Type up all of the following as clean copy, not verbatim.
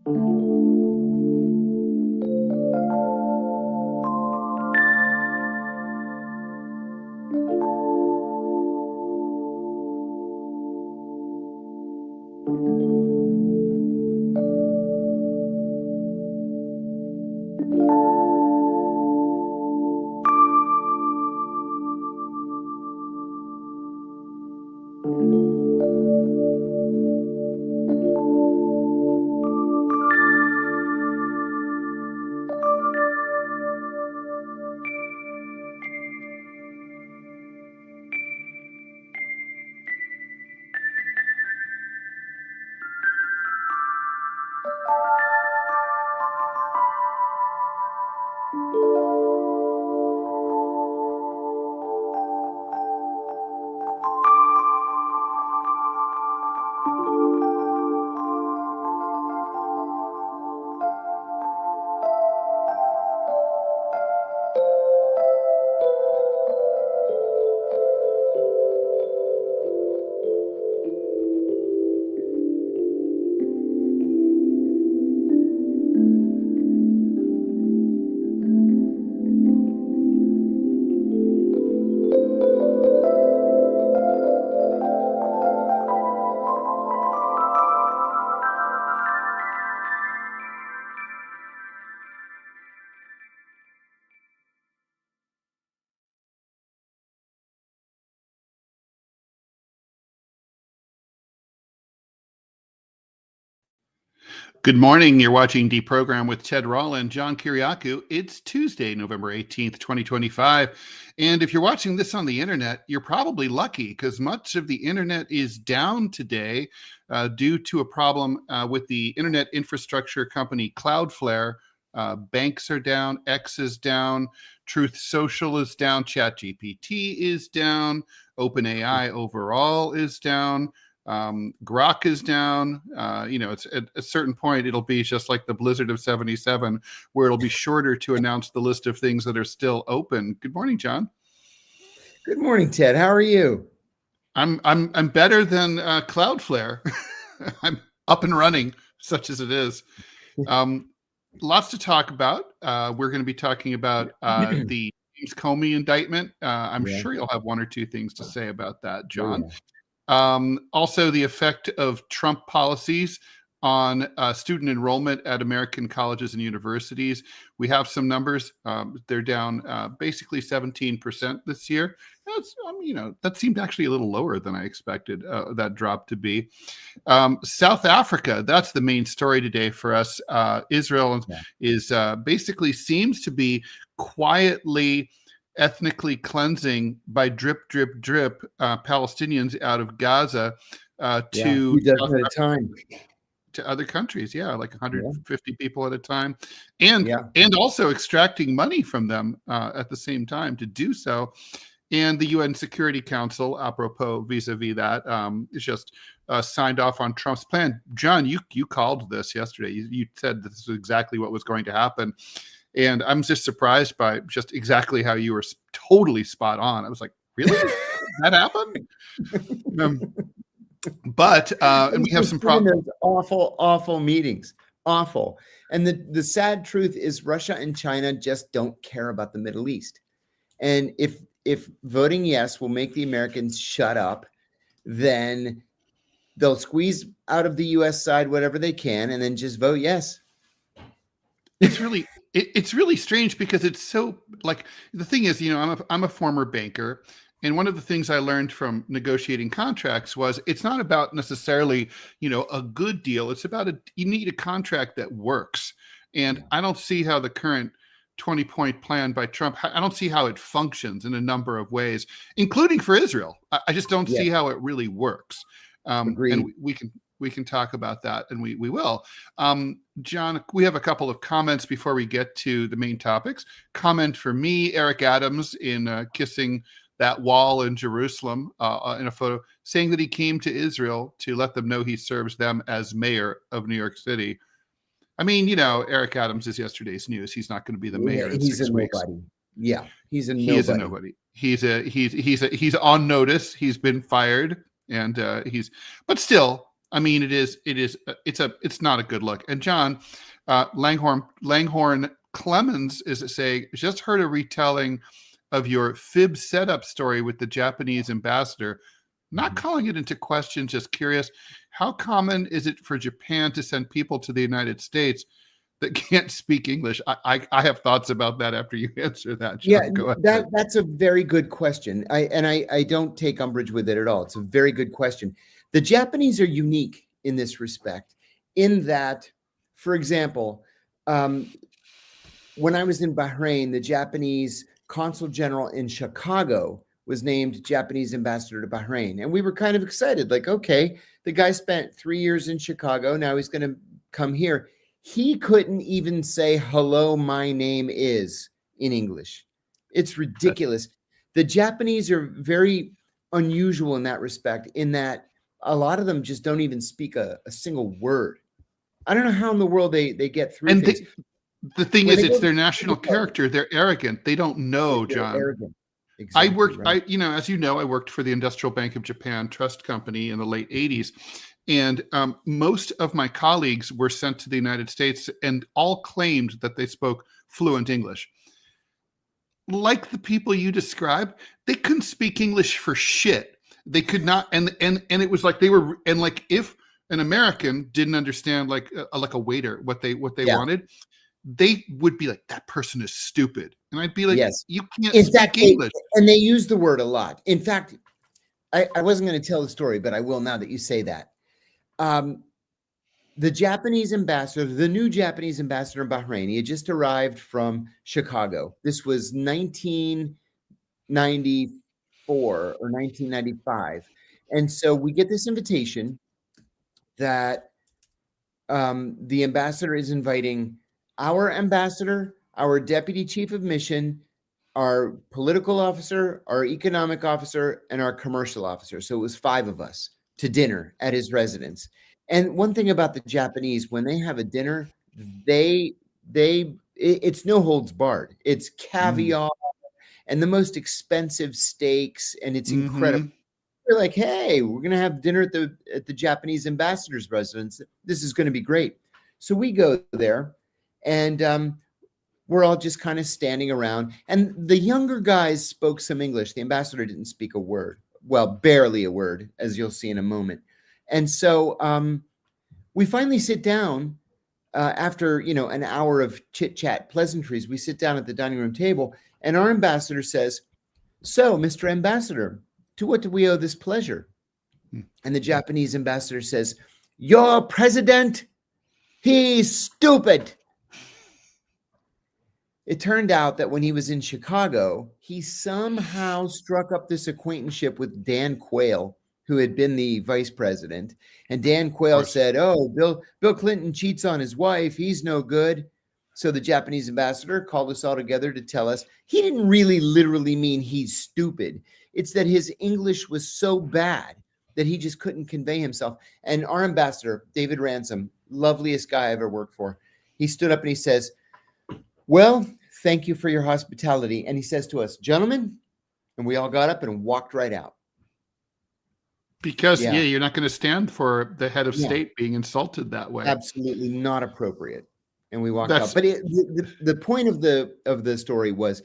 Good morning. You're watching DeProgram with Ted Rall and John Kiriakou. It's Tuesday, November 18th, 2025. And if you're watching this on the internet, you're probably lucky because much of the internet is down today due to a problem with the internet infrastructure company Cloudflare. Banks are down, X is down, Truth Social is down, ChatGPT is down, OpenAI overall is down. Grok is down. It's at a certain point, it'll be just like the blizzard of 77, where it'll be shorter to announce the list of things that are still open. Good morning, John. Good morning, Ted. How are you? I'm better than Cloudflare. I'm up and running, such as it is. Lots to talk about. We're going to be talking about the James Comey indictment. I'm sure you'll have one or two things to say about that, John. Also, the effect of Trump policies on student enrollment at American colleges and universities. We have some numbers. They're down basically 17% this year. That seemed actually a little lower than I expected that drop to be. South Africa, that's the main story today for us. Israel is basically seems to be quietly ethnically cleansing by drip, drip, drip Palestinians out of Gaza to other countries. Yeah, like 150 people at a time, and also extracting money from them at the same time to do so. And the UN Security Council, apropos vis-a-vis that, is just signed off on Trump's plan. John, you called this yesterday. You said this is exactly what was going to happen. And I'm just surprised by just exactly how you were totally spot on. I was like, really? That happened? And we have some problems. Awful meetings. Awful. And the sad truth is Russia and China just don't care about the Middle East. And if voting yes will make the Americans shut up, then they'll squeeze out of the U.S. side whatever they can and then just vote yes. It's really strange because it's so, like, the thing is, I'm a former banker, and one of the things I learned from negotiating contracts was it's not about necessarily, a good deal. It's about you need a contract that works. And I don't see how the current 20-point plan by Trump, I don't see how it functions in a number of ways, including for Israel. I just don't see how it really works. And we can talk about that, and we will. John, we have a couple of comments before we get to the main topics. Comment for me, Eric Adams, in kissing that wall in Jerusalem in a photo, saying that he came to Israel to let them know he serves them as mayor of New York City. I mean, Eric Adams is yesterday's news. He's not going to be the mayor in 6 weeks. Nobody. Yeah, he's a nobody. He is a nobody. He's on notice. He's been fired, and but still, I mean, it's not a good look. And John, Langhorne Clemens is saying, just heard a retelling of your fib setup story with the Japanese ambassador. Not calling it into question, just curious. How common is it for Japan to send people to the United States that can't speak English? I have thoughts about that after you answer that, John. Yeah, Go ahead. that's a very good question. I don't take umbrage with it at all. It's a very good question. The Japanese are unique in this respect, in that, for example, when I was in Bahrain, the Japanese consul general in Chicago was named Japanese ambassador to Bahrain. And we were kind of excited, like, okay, the guy spent 3 years in Chicago. Now he's going to come here. He couldn't even say, hello, my name is, in English. It's ridiculous. The Japanese are very unusual in that respect, in that a lot of them just don't even speak a single word. I don't know how in the world they get through And things. the thing is, it's their national character. They're arrogant. They don't know, John. Arrogant. Exactly, as you know, I worked for the Industrial Bank of Japan Trust Company in the late 80s. And most of my colleagues were sent to the United States and all claimed that they spoke fluent English. Like the people you described, they couldn't speak English for shit. They could not. And it was like if an American didn't understand like a waiter what they wanted, they would be like, that person is stupid. And I'd be like, yes, you can't speak English. And they use the word a lot. In fact, I wasn't going to tell the story, but I will now that you say that. The Japanese ambassador, the new Japanese ambassador in Bahrain, he had just arrived from Chicago. This was 1994 or 1995. And so we get this invitation that the ambassador is inviting our ambassador, our deputy chief of mission, our political officer, our economic officer, and our commercial officer. So it was 5 of us to dinner at his residence. And one thing about the Japanese, when they have a dinner, it's no holds barred. It's caviar and the most expensive steaks, and it's incredible. They're like, hey, we're going to have dinner at the Japanese ambassador's residence. This is going to be great. So we go there, and we're all just kind of standing around. And the younger guys spoke some English. The ambassador didn't speak a word. Well, barely a word, as you'll see in a moment. And so we finally sit down after, an hour of chit chat, pleasantries. We sit down at the dining room table, and our ambassador says, so, Mr. Ambassador, to what do we owe this pleasure? And the Japanese ambassador says, your president, he's stupid. It turned out that when he was in Chicago, he somehow struck up this acquaintanceship with Dan Quayle, who had been the vice president. And Dan Quayle said, oh, Bill Clinton cheats on his wife. He's no good. So the Japanese ambassador called us all together to tell us he didn't really literally mean he's stupid. It's that his English was so bad that he just couldn't convey himself. And our ambassador, David Ransom, loveliest guy I ever worked for, he stood up and he says, well, thank you for your hospitality. And he says to us, gentlemen, and we all got up and walked right out. Because, you're not going to stand for the head of state being insulted that way. Absolutely not appropriate. And we walked out. But the point of the story was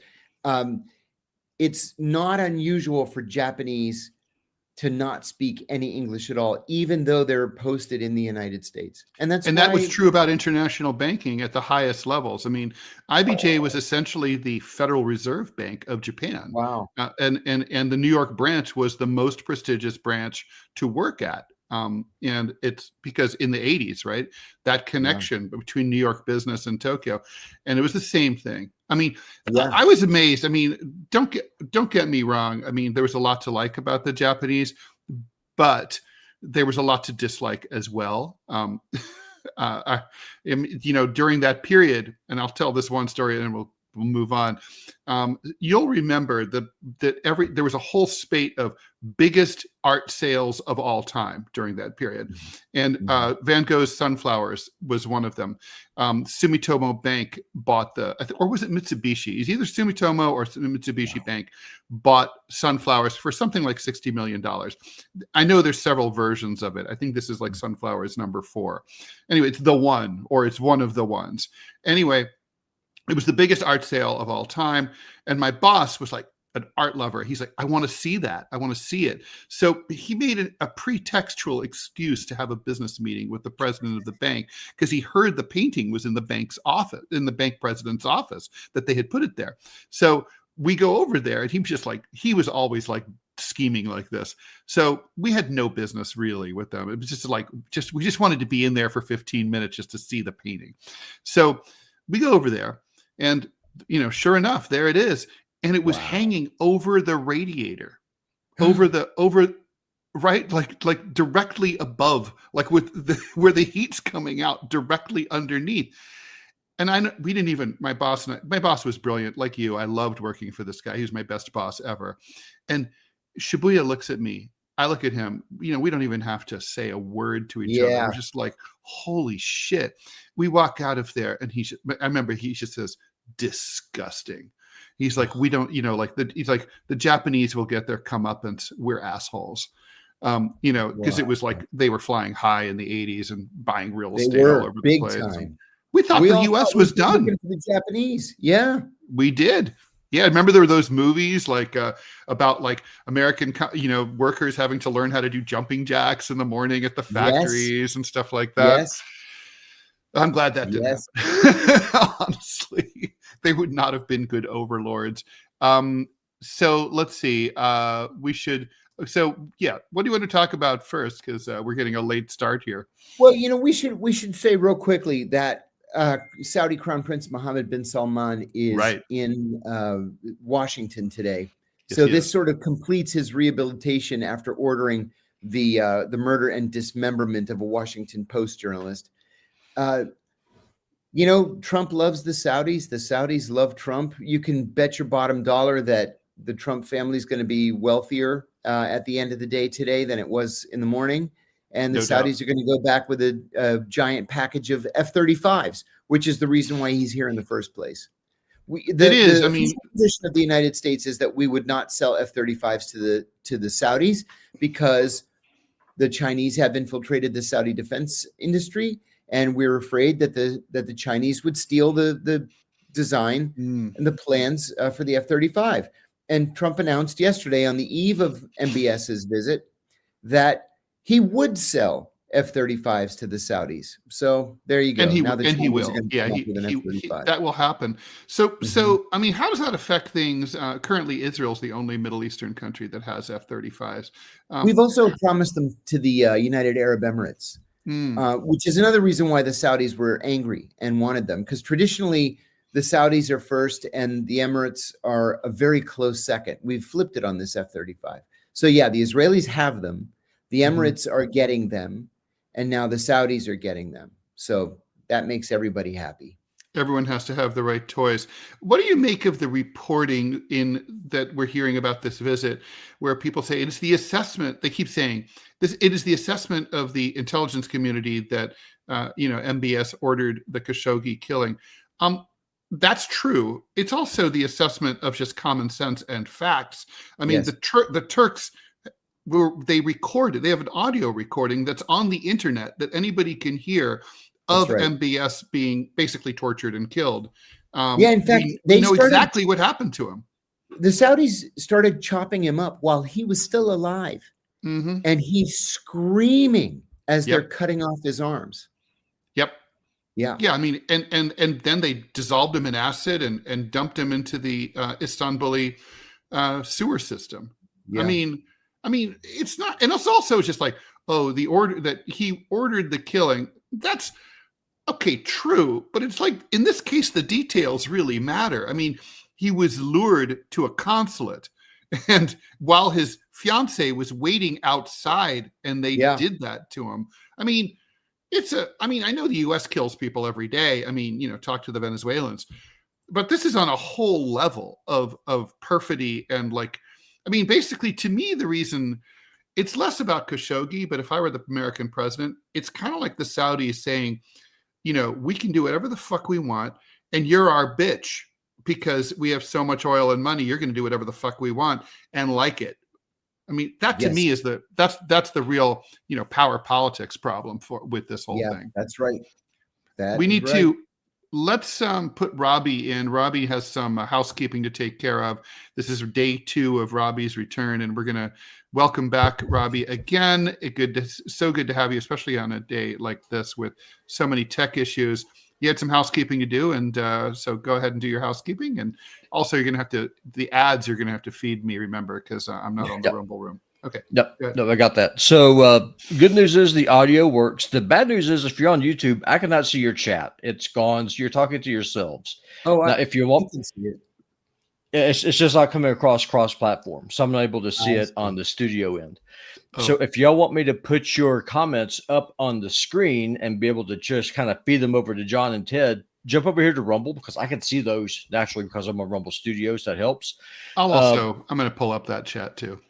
it's not unusual for Japanese to not speak any English at all, even though they're posted in the United States. And that was true about international banking at the highest levels. I mean, IBJ was essentially the Federal Reserve Bank of Japan. Wow. And the New York branch was the most prestigious branch to work at. And it's because in the 80s, right, that connection between New York business and Tokyo, and it was the same thing. I mean, I was amazed. I mean, don't get me wrong. I mean, there was a lot to like about the Japanese, but there was a lot to dislike as well. During that period, and I'll tell this one story and then we'll we'll move on. You'll remember that there was a whole spate of biggest art sales of all time during that period. And Van Gogh's Sunflowers was one of them. Sumitomo Bank bought or was it Mitsubishi? It's either Sumitomo or Mitsubishi Bank bought Sunflowers for something like $60 million. I know there's several versions of it. I think this is like Sunflowers number 4. Anyway, it's the one, or it's one of the ones. Anyway, it was the biggest art sale of all time. And my boss was like an art lover. He's like, I want to see that. I want to see it. So he made a pretextual excuse to have a business meeting with the president of the bank because he heard the painting was in the bank's office, in the bank president's office, that they had put it there. So we go over there, and he was always like scheming like this. So we had no business really with them. It was we just wanted to be in there for 15 minutes just to see the painting. So we go over there, and sure enough, there it is. And it was hanging over the radiator, right, like directly above, like where the heat's coming out, directly underneath. And my boss was brilliant, like you. I loved working for this guy. He was my best boss ever. And Shibuya looks at me. I look at him. We don't even have to say a word to each other. We're just like, holy shit. We walk out of there, and I remember he just says, disgusting. He's like, we don't, he's like, the Japanese will get their comeuppance. We're assholes. Because it was like they were flying high in the 80s and buying real estate all over the place. Time. We thought the U.S. was done. For the Japanese. Yeah. We did. Yeah. Remember there were those movies about American, workers having to learn how to do jumping jacks in the morning at the factories and stuff like that. Yes. I'm glad that didn't happen. Honestly, they would not have been good overlords. So let's see. What do you want to talk about first? Because we're getting a late start here. Well, we should say real quickly that Saudi Crown Prince Mohammed bin Salman is in Washington today. Yes, so this sort of completes his rehabilitation after ordering the murder and dismemberment of a Washington Post journalist. Trump loves the Saudis. The Saudis love Trump. You can bet your bottom dollar that the Trump family is going to be wealthier at the end of the day today than it was in the morning. And the Saudis are going to go back with a giant package of F-35s, which is the reason why he's here in the first place. The position of the United States is that we would not sell F-35s to the Saudis because the Chinese have infiltrated the Saudi defense industry. And we're afraid that the Chinese would steal the design and the plans for the F-35. And Trump announced yesterday on the eve of MBS's visit that he would sell F-35s to the Saudis. So there you go. And he will. Yeah, that will happen. So how does that affect things? Currently, Israel's the only Middle Eastern country that has F-35s. We've also promised them to the United Arab Emirates. Which is another reason why the Saudis were angry and wanted them, because traditionally the Saudis are first and the Emirates are a very close second. We've flipped it on this F-35. So yeah, the Israelis have them, the Emirates are getting them, and now the Saudis are getting them. So that makes everybody happy. Everyone has to have the right toys. What do you make of the reporting that we're hearing about this visit, where people say it's the assessment? They keep saying this. It is the assessment of the intelligence community that MBS ordered the Khashoggi killing. That's true. It's also the assessment of just common sense and facts. I mean, the Turks they recorded. They have an audio recording that's on the internet that anybody can hear. Of MBS being basically tortured and killed. In fact, they know exactly what happened to him. The Saudis started chopping him up while he was still alive. And he's screaming as they're cutting off his arms. Yep. Yeah. Yeah. I mean, and then they dissolved him in acid and dumped him into the Istanbuli sewer system. Yeah. I mean, it's not, and it's also just like, the order that he ordered the killing. That's okay, true, but it's like in this case, the details really matter. I mean, he was lured to a consulate, and while his fiance was waiting outside, and they did that to him. I mean, I know the U.S. kills people every day. I mean, talk to the Venezuelans. but this is on a whole level of perfidy and basically, to me, the reason it's less about Khashoggi, but if I were the American president, it's kind of like the Saudis saying, we can do whatever the fuck we want, and you're our bitch because we have so much oil and money. You're going to do whatever the fuck we want and like it. I mean, that to me is that's the real, power politics problem with this whole thing. That's right. We need to let's put Robbie in. Robbie has some housekeeping to take care of. This is day 2 of Robbie's return, and we're going to welcome back Robbie again. So good to have you, especially on a day like this with so many tech issues. You had some housekeeping to do, and so go ahead and do your housekeeping. And also, you're going to have to the ads. You're going to have to feed me, remember, because I'm not on the Rumble Room. Okay. Yep. No, I got that. So good news is the audio works. The bad news is if you're on YouTube, I cannot see your chat. It's gone. So you're talking to yourselves. Oh, now, if you want, can see it. It's just not coming across cross-platform. So I'm not able to see it on the studio end. Oh. So if y'all want me to put your comments up on the screen and be able to just kind of feed them over to John and Ted, jump over here to Rumble because I can see those naturally because I'm on Rumble Studios. That helps. I'm going to pull up that chat too.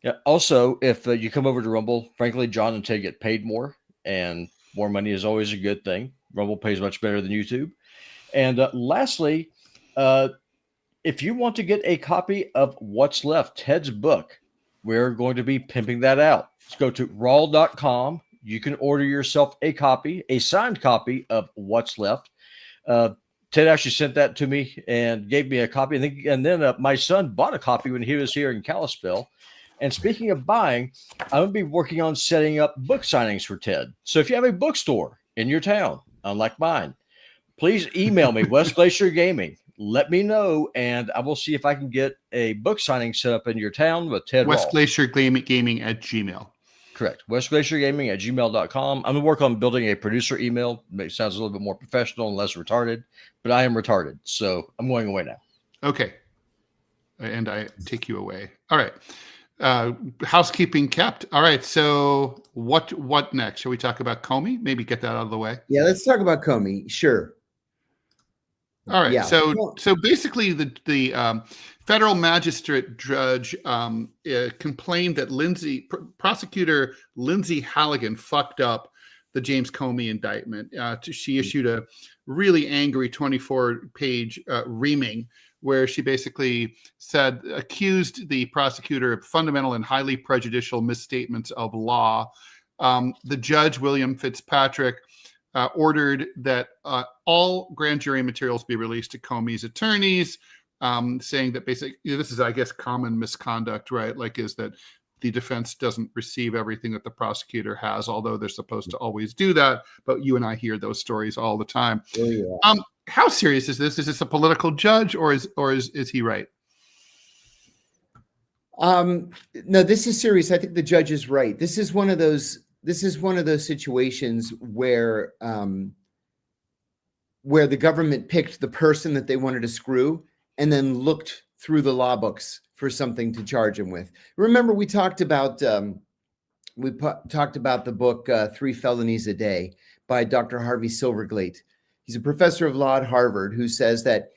Yeah. Also, if you come over to Rumble, frankly, John and Ted get paid more, and more money is always a good thing. Rumble pays much better than YouTube. And lastly, if you want to get a copy of What's Left, Ted's book, we're going to be pimping that out. Let's go to raw.com. You can order yourself a copy, a signed copy of What's Left. Ted actually sent that to me and gave me a copy. And then my son bought a copy when he was here in Kalispell. And speaking of buying, I'm going to be working on setting up book signings for Ted. So if you have a bookstore in your town, unlike mine, please email me, West Glacier Gaming. Let me know, and I will see if I can get a book signing set up in your town with Ted Rall. West Glacier Gaming at Gmail. Correct. West Glacier Gaming at gmail.com. I'm going to work on building a producer email. It sounds a little bit more professional and less retarded, but I am retarded, so I'm going away now. Okay. And I take you away. All right. Housekeeping kept. All right. So what next? Shall we talk about Comey? Maybe get that out of the way. Yeah, let's talk about Comey. Sure. All right. Yeah. So basically, the federal magistrate judge complained that prosecutor Lindsey Halligan fucked up the James Comey indictment. She issued a really angry 24-page reaming where she basically accused the prosecutor of fundamental and highly prejudicial misstatements of law. The judge, William Fitzpatrick, ordered that all grand jury materials be released to Comey's attorneys, saying that basically, this is, I guess, common misconduct, right? Is that the defense doesn't receive everything that the prosecutor has, although they're supposed to always do that. But you and I hear those stories all the time. Oh, yeah. How serious is this? Is this a political judge, or is he right? No, this is serious. I think the judge is right. This is one of those situations where the government picked the person that they wanted to screw and then looked through the law books for something to charge him with. Remember, we talked about the book 3 Felonies a Day by Dr. Harvey Silverglate. He's a professor of law at Harvard who says that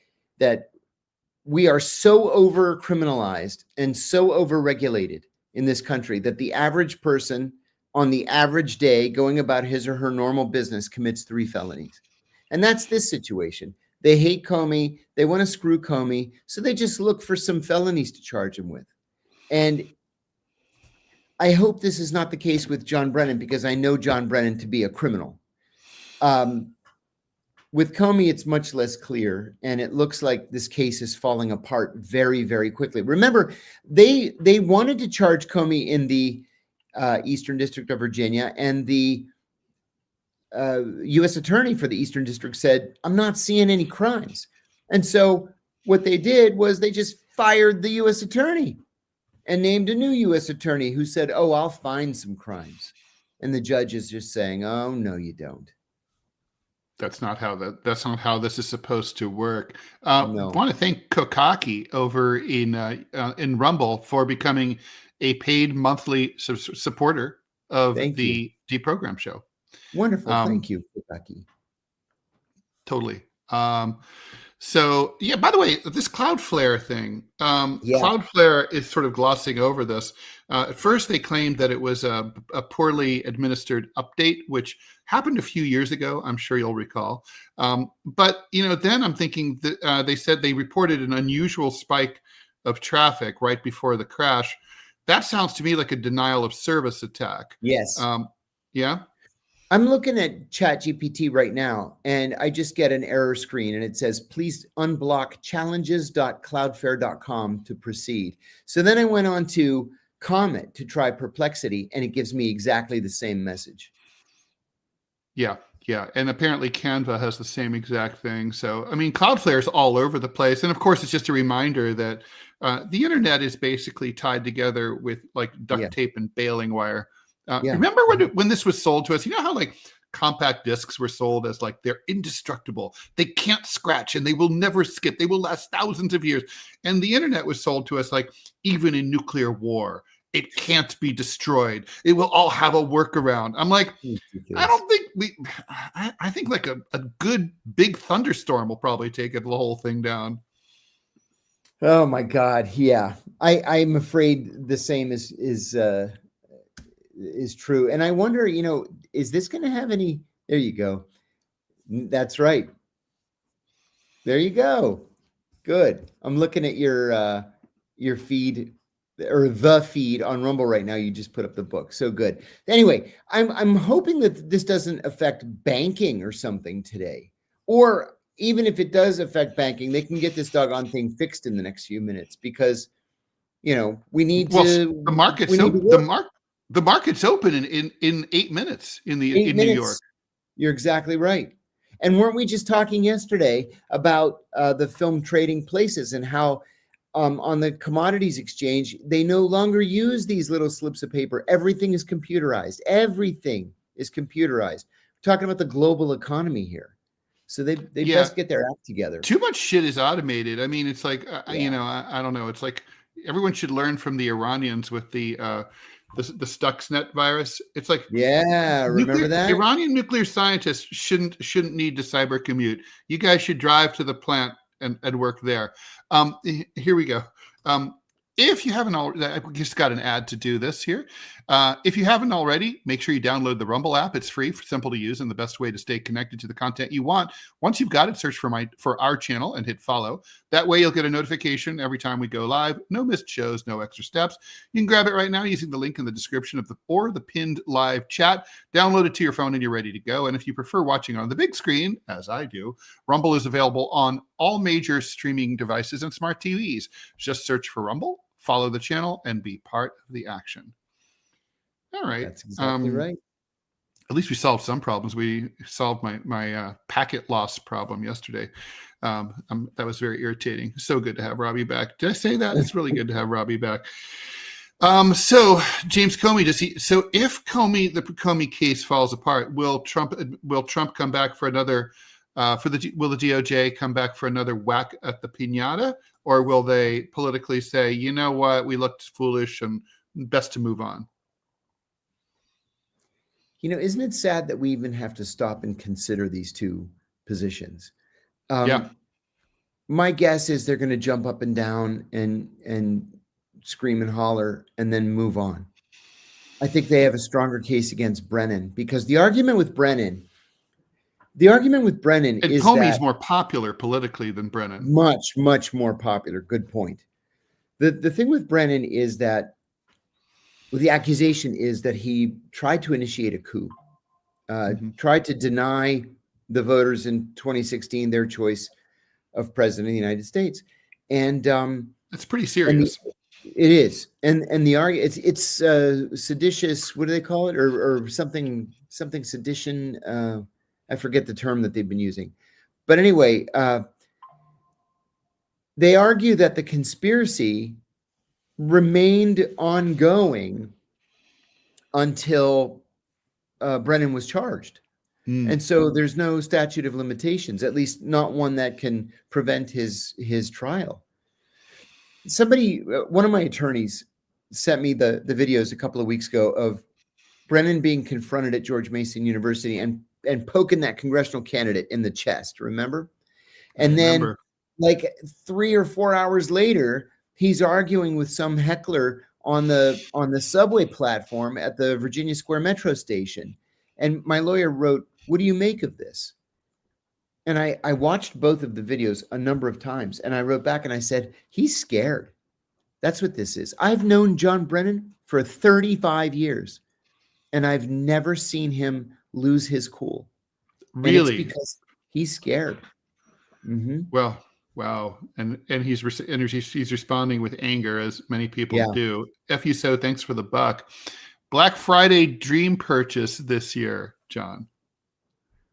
we are so over criminalized and so over regulated in this country that the average person on the average day going about his or her normal business commits 3 felonies. And that's this situation. They hate Comey. They want to screw Comey. So they just look for some felonies to charge him with. And I hope this is not the case with John Brennan, because I know John Brennan to be a criminal. With Comey, it's much less clear, and it looks like this case is falling apart very, very quickly. Remember, they wanted to charge Comey in the Eastern District of Virginia, and the U.S. Attorney for the Eastern District said, "I'm not seeing any crimes." And so what they did was they just fired the U.S. Attorney and named a new U.S. Attorney who said, "Oh, I'll find some crimes." And the judge is just saying, "Oh, no, you don't." That's not how this is supposed to work. No. I want to thank Kokaki over in Rumble for becoming a paid monthly supporter of the DeProgram show. Wonderful. Thank you, Kokaki. Totally. So yeah, by the way, this Cloudflare thing, Yeah. Cloudflare is sort of glossing over this. At first, they claimed that it was a poorly administered update, which happened a few years ago. I'm sure you'll recall. But then I'm thinking that they said they reported an unusual spike of traffic right before the crash. That sounds to me like a denial of service attack. Yes. Yeah. I'm looking at ChatGPT right now, and I just get an error screen, and it says, please unblock challenges.cloudflare.com to proceed. So then I went on to Comet to try Perplexity, and it gives me exactly the same message. Yeah. And apparently Canva has the same exact thing. So, I mean, Cloudflare is all over the place. And of course, it's just a reminder that the internet is basically tied together with like duct tape and baling wire. Remember when this was sold to us? You know how like compact discs were sold as like they're indestructible, they can't scratch, and they will never skip. They will last thousands of years. And the internet was sold to us like even in nuclear war, it can't be destroyed. It will all have a workaround. I'm like, I don't think I think like a good big thunderstorm will probably take the whole thing down. Oh my God. Yeah. I'm afraid the same is true. And I wonder, is this going to have any, there you go. That's right. There you go. Good. I'm looking at your feed or the feed on Rumble right now. You just put up the book. So good. Anyway, I'm hoping that this doesn't affect banking or something today, or even if it does affect banking, they can get this doggone thing fixed in the next few minutes because, we need to, the market's open in 8 minutes in New York. You're exactly right. And weren't we just talking yesterday about the film Trading Places and how on the commodities exchange, they no longer use these little slips of paper. Everything is computerized. Everything is computerized. We're talking about the global economy here. So they best get their act together. Too much shit is automated. I mean, it's like, I don't know. It's like everyone should learn from the Iranians with the Stuxnet virus. It's like, remember that? Iranian nuclear scientists shouldn't need to cyber commute. You guys should drive to the plant and work there. Here we go. If you haven't already, I just got an ad to do this here. If you haven't already, make sure you download the Rumble app. It's free, simple to use, and the best way to stay connected to the content you want. Once you've got it, search for our channel and hit follow. That way you'll get a notification every time we go live. No missed shows, no extra steps. You can grab it right now using the link in the description of the pinned live chat. Download it to your phone and you're ready to go. And if you prefer watching on the big screen, as I do, Rumble is available on all major streaming devices and smart TVs. Just search for Rumble, follow the channel, and be part of the action. All right. That's exactly right. At least we solved some problems. We solved my packet loss problem yesterday. That was very irritating. So good to have Robbie back. Did I say that? It's really good to have Robbie back. So James Comey, if the Comey case falls apart, will Trump come back for another? Will the DOJ come back for another whack at the piñata, or will they politically say, you know what, we looked foolish and best to move on? Isn't it sad that we even have to stop and consider these two positions? My guess is they're going to jump up and down and scream and holler and then move on. I think they have a stronger case against Brennan because the argument with Brennan is Comey's more popular politically than Brennan. Much, much more popular. Good point. The thing with Brennan is that the accusation is that he tried to initiate a coup, tried to deny the voters in 2016 their choice of president of the United States. And it's pretty serious. It is. And the argument, it's seditious, what do they call it? Or something sedition. I forget the term that they've been using. But anyway, they argue that the conspiracy remained ongoing until Brennan was charged. And so there's no statute of limitations, at least not one that can prevent his trial. One of my attorneys sent me the videos a couple of weeks ago of Brennan being confronted at George Mason University and poking that congressional candidate in the chest, remember? And then like 3 or 4 hours later, he's arguing with some heckler on the subway platform at the Virginia Square Metro station. And my lawyer wrote, "What do you make of this?" And I watched both of the videos a number of times, and I wrote back and I said, "He's scared. That's what this is. I've known John Brennan for 35 years, and I've never seen him lose his cool. Really? And it's because he's scared." Mm-hmm. Well, wow. And he's responding with anger, as many people do. F you so, thanks for the buck. Black Friday dream purchase this year, John.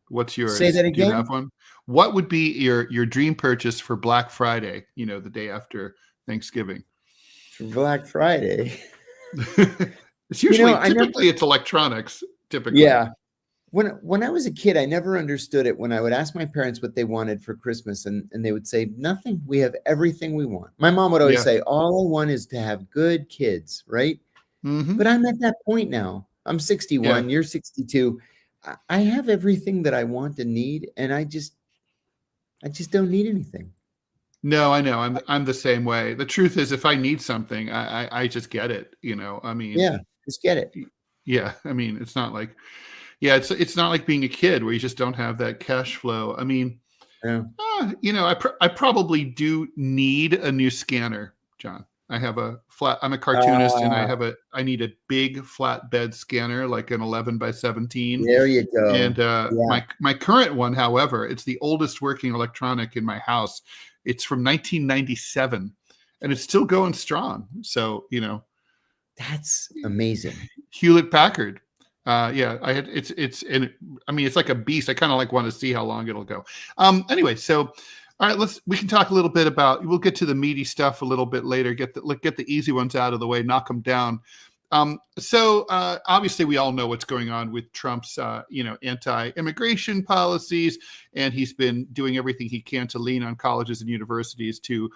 What's yours? Say that again. Do you have one? What would be your dream purchase for Black Friday? You know, the day after Thanksgiving. For Black Friday. It's usually typically it's electronics. Typically, yeah. When I was a kid, I never understood it. When I would ask my parents what they wanted for Christmas, and they would say, "Nothing. We have everything we want." My mom would always say, "All I want is to have good kids," right? Mm-hmm. But I'm at that point now. I'm 61. You're 62. I have everything that I want and need, and I just don't need anything. No, I know. I'm the same way. The truth is, if I need something, I just get it. You know, I mean, just get it. Yeah, I mean, it's not like, it's not like being a kid where you just don't have that cash flow. I mean, you know, I probably do need a new scanner, John. I'm a cartoonist, and I need a big flatbed scanner, like an 11 by 17. There you go. And my current one, however, it's the oldest working electronic in my house. It's from 1997, and it's still going strong. So, you know, that's amazing. Hewlett Packard. It's like a beast. I kind of want to see how long it'll go. Anyway, so all right, we can talk a little bit about, we'll get to the meaty stuff a little bit later, get the easy ones out of the way, knock them down. So obviously we all know what's going on with Trump's, anti-immigration policies, and he's been doing everything he can to lean on colleges and universities to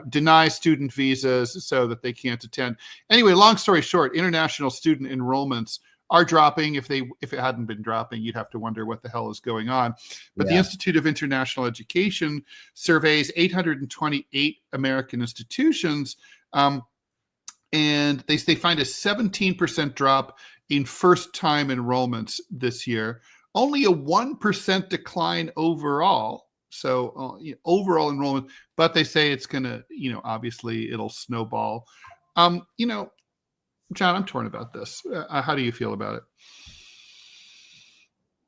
deny student visas so that they can't attend. Anyway, long story short, international student enrollments are dropping. If it hadn't been dropping, you'd have to wonder what the hell is going on. But the Institute of International Education surveys 828 American institutions, and they find a 17% drop in first-time enrollments this year, only a 1% decline overall. So overall enrollment, but they say it's going to, obviously it'll snowball. John, I'm torn about this. How do you feel about it?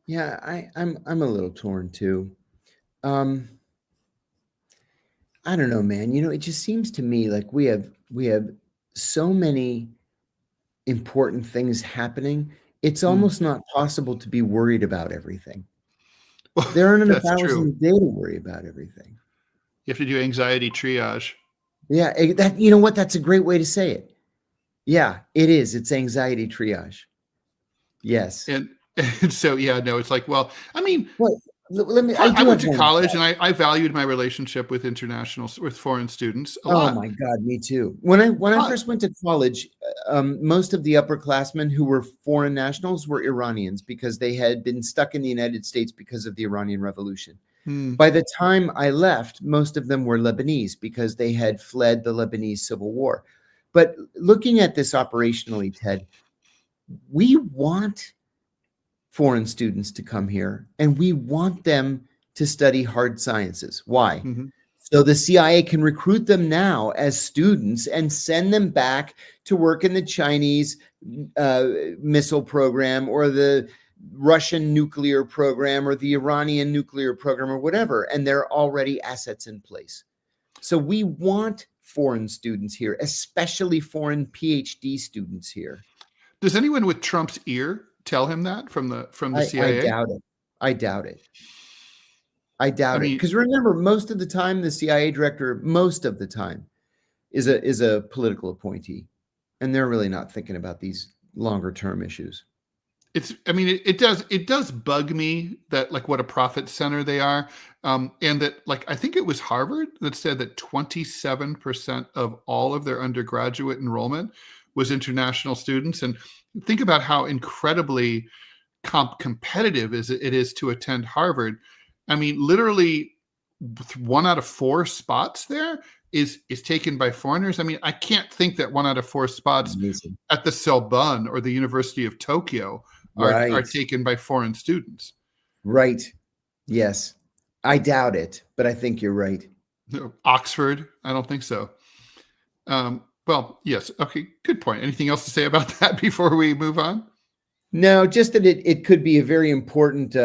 Yeah, I'm a little torn too. I don't know, man. It just seems to me like we have so many important things happening. It's almost not possible to be worried about everything. There aren't enough hours in the day to worry about everything. You have to do anxiety triage. Yeah, that's a great way to say it. Yeah, it is. It's anxiety triage. Yes. And so, it's like, well, I mean, I went to college, and I valued my relationship with foreign students a lot. Oh my God, me too. When I first went to college, most of the upperclassmen who were foreign nationals were Iranians because they had been stuck in the United States because of the Iranian Revolution. By the time I left, most of them were Lebanese because they had fled the Lebanese Civil War. But looking at this operationally, Ted, we want foreign students to come here, and we want them to study hard sciences. Why? Mm-hmm. So the CIA can recruit them now as students and send them back to work in the Chinese missile program, or the Russian nuclear program, or the Iranian nuclear program, or whatever, and they're already assets in place. So we want foreign students here, especially foreign PhD students here. Does anyone with Trump's ear tell him that from the CIA? I doubt it. Because remember, most of the time, the CIA director, is a political appointee, and they're really not thinking about these longer term issues. It does bug me that what a profit center they are. And that I think it was Harvard that said that 27% of all of their undergraduate enrollment was international students. And think about how incredibly competitive it is to attend Harvard. I mean, literally 1 out of 4 spots there is taken by foreigners. I mean, I can't think that 1 out of 4 spots Amazing. at the Sorbonne or the University of Tokyo are Right. taken by foreign students. Right. Yes. I doubt it, but I think you're right. Oxford, I don't think so. Well, yes. Okay, good point. Anything else to say about that before we move on? No, just that it could be a very important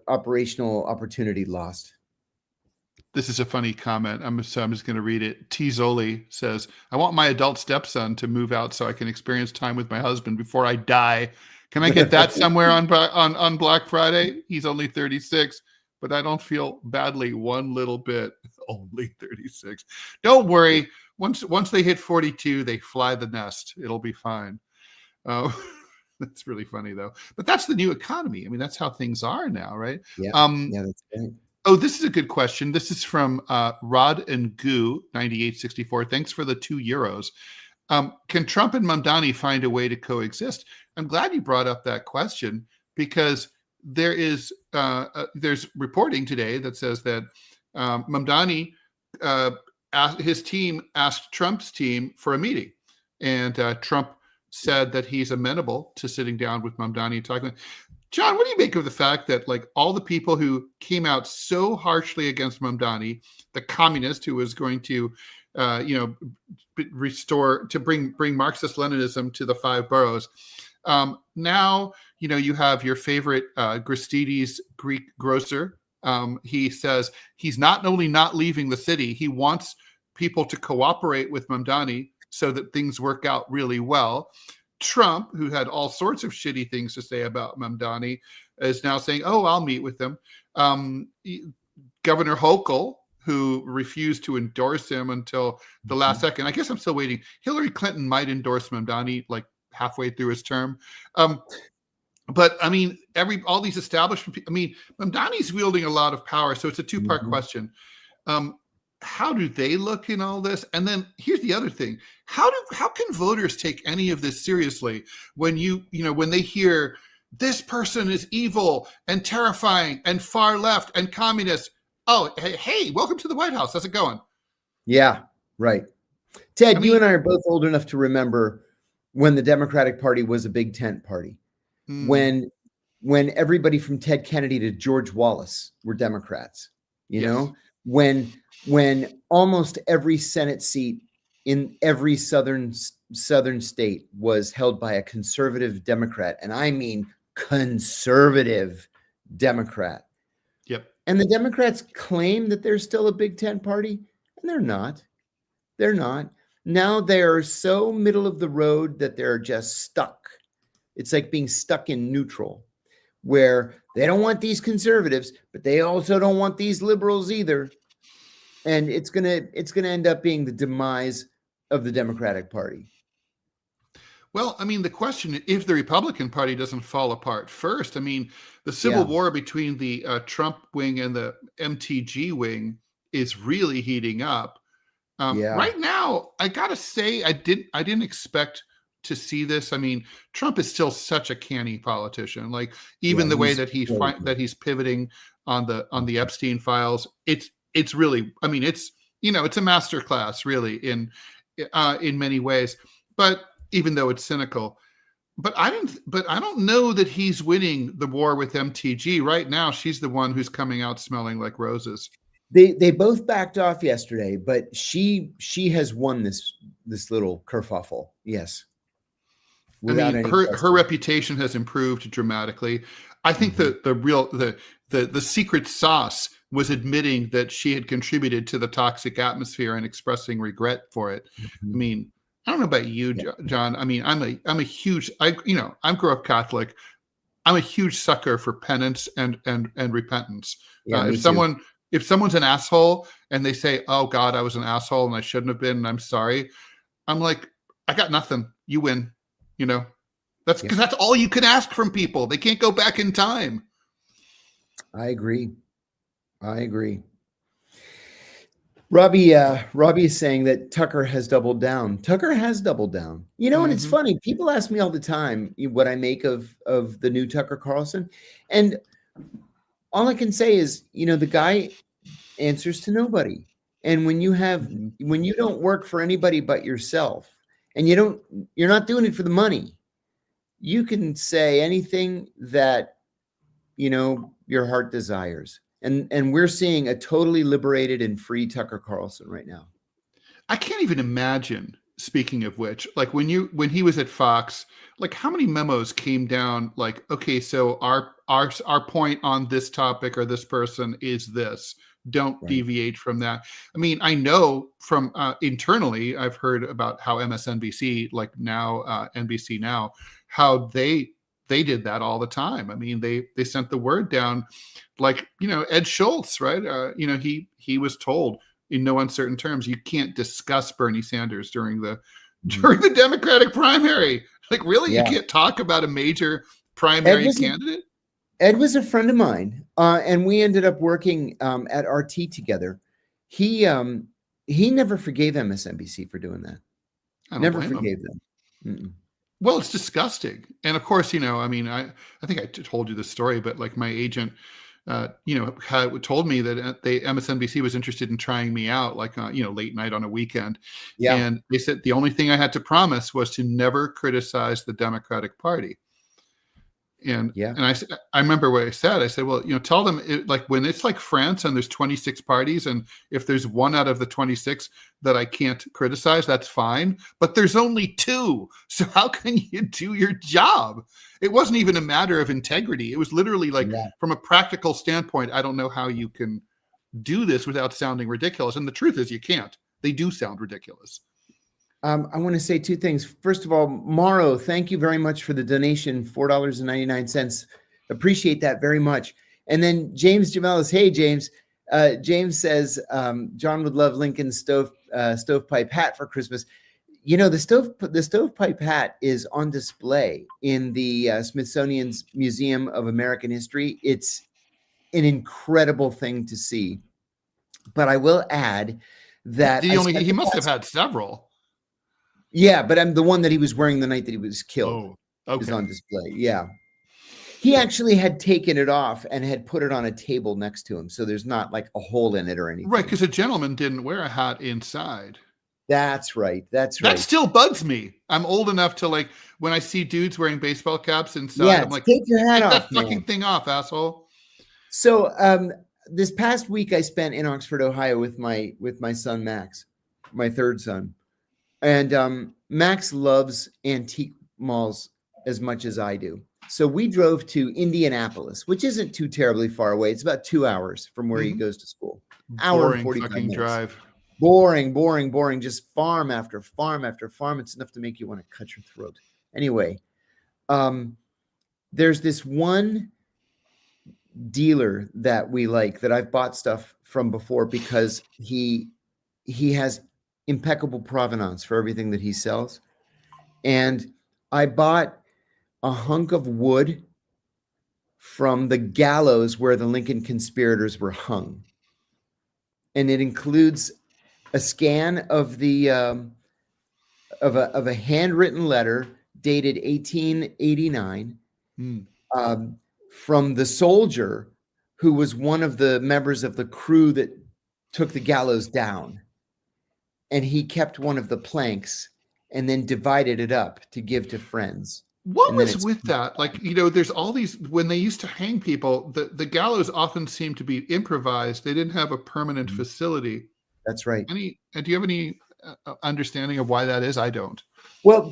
operational opportunity lost. This is a funny comment. I'm just going to read it. T. Zoli says, I want my adult stepson to move out so I can experience time with my husband before I die. Can I get that somewhere on Black Friday? He's only 36, but I don't feel badly one little bit. Only 36. Don't worry. Once they hit 42, they fly the nest. It'll be fine. That's really funny, though. But that's the new economy. I mean, that's how things are now, right? Yeah, that's right. Oh, this is a good question. This is from Rod and Goo, 9864. Thanks for the €2. Can Trump and Mamdani find a way to coexist? I'm glad you brought up that question because there's reporting today that says that Mamdani, his team asked Trump's team for a meeting, and Trump said that he's amenable to sitting down with Mamdani and talking. John, what do you make of the fact that like all the people who came out so harshly against Mamdani, the communist who was going to, restore to bring Marxist-Leninism to the 5 boroughs, now you have your favorite Gristides Greek grocer. He says he's not only not leaving the city, he wants people to cooperate with Mamdani so that things work out really well. Trump, who had all sorts of shitty things to say about Mamdani, is now saying, oh, I'll meet with him. Governor Hochul, who refused to endorse him until the last second. I guess I'm still waiting. Hillary Clinton might endorse Mamdani like halfway through his term. But I mean, all these establishment people, I mean, Mamdani's wielding a lot of power. So it's a 2-part question. How do they look in all this? And then here's the other thing. How can voters take any of this seriously when when they hear this person is evil and terrifying and far left and communist? Oh, hey, welcome to the White House. How's it going? Yeah, right. Ted, you and I are both old enough to remember when the Democratic Party was a big tent party. When everybody from Ted Kennedy to George Wallace were Democrats, you know, when almost every Senate seat in every southern state was held by a conservative Democrat, and I mean conservative Democrat. Yep. And the Democrats claim that they're still a big tent party, and they're not. They're not. Now they are so middle of the road that they're just stuck. It's like being stuck in neutral, where they don't want these conservatives, but they also don't want these liberals either. And it's gonna end up being the demise of the Democratic Party. Well, I mean, the question, if the Republican Party doesn't fall apart first, I mean, the civil war between the Trump wing and the MTG wing is really heating up. Right now, I gotta say, I didn't expect to see this. I mean, Trump is still such a canny politician. Like even the way that he's pivoting on the Epstein files, it's really, I mean, it's a masterclass really in many ways. But even though it's cynical, but I don't know that he's winning the war with MTG right now. She's the one who's coming out smelling like roses. They both backed off yesterday, but she has won this little kerfuffle. Yes. I mean, her reputation has improved dramatically. I think the secret sauce was admitting that she had contributed to the toxic atmosphere and expressing regret for it. I mean, I don't know about you, John. I mean, I'm a huge, I grew up Catholic. I'm a huge sucker for penance and repentance. If someone's an asshole and they say, "Oh God, I was an asshole and I shouldn't have been, and I'm sorry," I'm like, I got nothing. You win. That's because that's all you can ask from people. They can't go back in time. I agree. Robbie is saying that Tucker has doubled down. Tucker has doubled down. And it's funny. People ask me all the time what I make of the new Tucker Carlson. And all I can say is, the guy answers to nobody. And when you don't work for anybody but yourself, and you're not doing it for the money, you can say anything that, your heart desires. And we're seeing a totally liberated and free Tucker Carlson right now. I can't even imagine, speaking of which, like when he was at Fox, like how many memos came down like, okay, so our point on this topic or this person is this. Don't deviate from that. I mean, I know from internally, I've heard about how MSNBC, like now NBC Now, how they did that all the time. I mean, they sent the word down, like, Ed Schultz, right? He was told in no uncertain terms, you can't discuss Bernie Sanders during the Democratic primary. Like, really, you can't talk about a major primary candidate? Ed was a friend of mine, and we ended up working at RT together. He never forgave MSNBC for doing that. Never forgave them. Mm-mm. Well, it's disgusting. And of course, I mean, I think I told you this story, but like my agent, told me that MSNBC was interested in trying me out, like, late night on a weekend. Yeah. And they said the only thing I had to promise was to never criticize the Democratic Party. And I remember what I said. I said, well, tell them like when it's like France and there's 26 parties, and if there's one out of the 26 that I can't criticize, that's fine. But there's only 2. So how can you do your job? It wasn't even a matter of integrity. It was literally like, from a practical standpoint, I don't know how you can do this without sounding ridiculous. And the truth is you can't. They do sound ridiculous. I want to say 2 things. First of all, Morrow, thank you very much for the donation, $4.99. Appreciate that very much. And then James Jamelis, hey, James. James says, John would love Lincoln's stovepipe hat for Christmas. The stovepipe hat is on display in the Smithsonian's Museum of American History. It's an incredible thing to see. But I will add that he must have had several. Yeah, but I'm the one that he was wearing the night that he was killed. Oh, okay. Is on display. Yeah. He actually had taken it off and had put it on a table next to him. So there's not like a hole in it or anything. Right, because a gentleman didn't wear a hat inside. That's right. That still bugs me. I'm old enough to, like, when I see dudes wearing baseball caps inside, I'm like, take your hat off, that fucking thing off, asshole. So this past week I spent in Oxford, Ohio with my son, Max, my 3rd son. And Max loves antique malls as much as I do. So we drove to Indianapolis, which isn't too terribly far away. It's about 2 hours from where he goes to school. Hour and 45 minutes. Drive. Boring. Just farm after farm after farm. It's enough to make you want to cut your throat. Anyway, there's this one dealer that we like that I've bought stuff from before because he has impeccable provenance for everything that he sells. And I bought a hunk of wood from the gallows where the Lincoln conspirators were hung. And it includes a scan of the of a handwritten letter dated 1889 from the soldier who was one of the members of the crew that took the gallows down. And he kept one of the planks and then divided it up to give to friends. What was with that? Like, there's all these, when they used to hang people, the gallows often seemed to be improvised. They didn't have a permanent facility. That's right. Do you have any understanding of why that is? I don't. Well,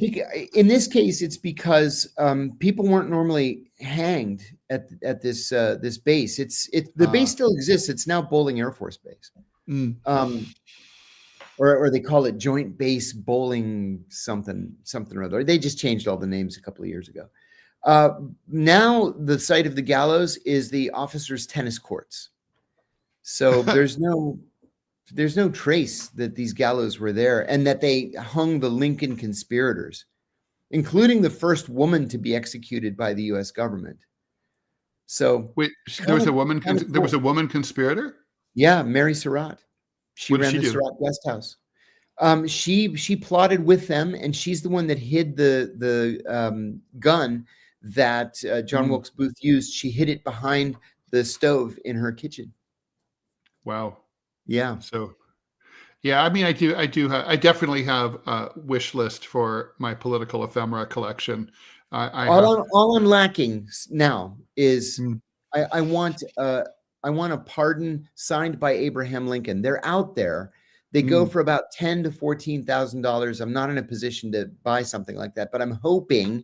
in this case, it's because people weren't normally hanged at this base. The base still exists. It's now Bowling Air Force Base. Or they call it Joint Base Bowling something or other. They just changed all the names a couple of years ago. Now the site of the gallows is the officers' tennis courts. So there's no trace that these gallows were there and that they hung the Lincoln conspirators, including the first woman to be executed by the U.S. government. So wait, there was a woman conspirator? Yeah, Mary Surratt. She ran the Surratt Guest House. She plotted with them, and she's the one that hid the gun that John Wilkes Booth used. She hid it behind the stove in her kitchen. Wow. Yeah. So, yeah, I mean, I definitely have a wish list for my political ephemera collection. I have. All I'm lacking now is Mm, I want a pardon signed by Abraham Lincoln. They're out there. They go mm. for about $10,000 to $14,000. I'm not in a position to buy something like that, but I'm hoping